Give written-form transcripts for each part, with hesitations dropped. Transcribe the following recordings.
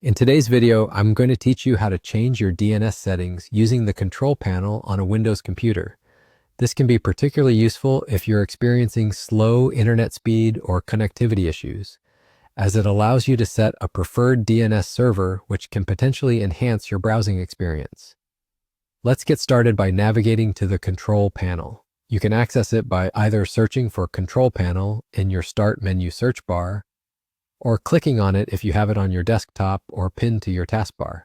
In today's video, I'm going to teach you how to change your DNS settings using the control panel on a Windows computer. This can be particularly useful if you're experiencing slow internet speed or connectivity issues, as it allows you to set a preferred DNS server which can potentially enhance your browsing experience. Let's get started by navigating to the control panel. You can access it by either searching for Control Panel in your Start menu search bar, or clicking on it if you have it on your desktop or pinned to your taskbar.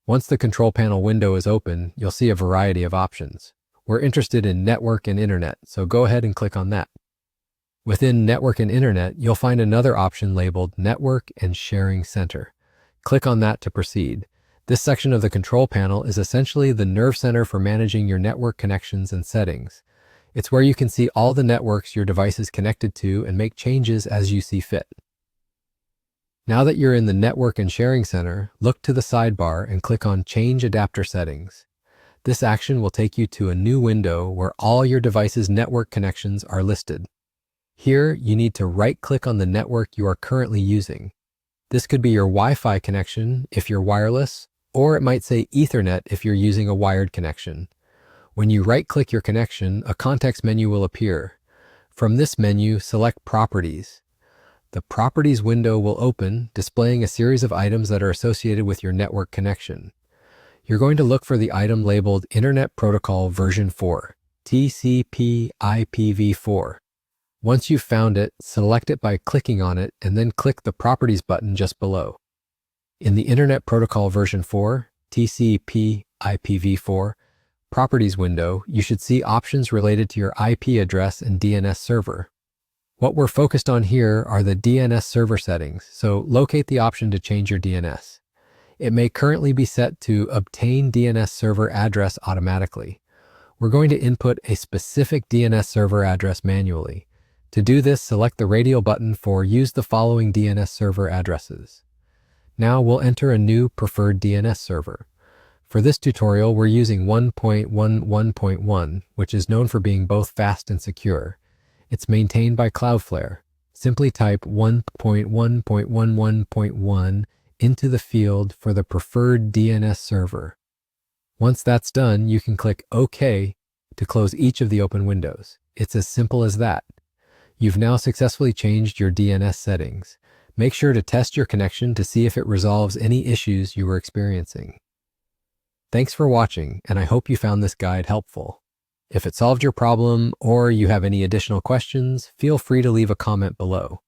Once the control panel window is open, you'll see a variety of options. We're interested in network and internet, so go ahead and click on that. Within Network and Internet, you'll find another option labeled Network and Sharing Center. Click on that to proceed. This section of the control panel is essentially the nerve center for managing your network connections and settings. It's where you can see all the networks your device is connected to and make changes as you see fit. Now that you're in the Network and Sharing Center, look to the sidebar and click on Change Adapter Settings. This action will take you to a new window where all your device's network connections are listed. Here, you need to right-click on the network you are currently using. This could be your Wi-Fi connection if you're wireless, or it might say Ethernet if you're using a wired connection. When you right-click your connection, a context menu will appear. From this menu, select Properties. The Properties window will open, displaying a series of items that are associated with your network connection. You're going to look for the item labeled Internet Protocol version 4, TCP/IPv4. Once you've found it, select it by clicking on it and then click the Properties button just below. In the Internet Protocol version 4, TCP/IPv4, Properties window, you should see options related to your IP address and DNS server. What we're focused on here are the DNS server settings, so locate the option to change your DNS. It may currently be set to obtain DNS server address automatically. We're going to input a specific DNS server address manually. To do this, select the radial button for Use the following DNS server addresses. Now we'll enter a new preferred DNS server. For this tutorial, we're using 1.1.1.1, which is known for being both fast and secure. It's maintained by Cloudflare. Simply type 1.1.1.1 into the field for the preferred DNS server. Once that's done, you can click OK to close each of the open windows. It's as simple as that. You've now successfully changed your DNS settings. Make sure to test your connection to see if it resolves any issues you were experiencing. Thanks for watching, and I hope you found this guide helpful. If it solved your problem or you have any additional questions, feel free to leave a comment below.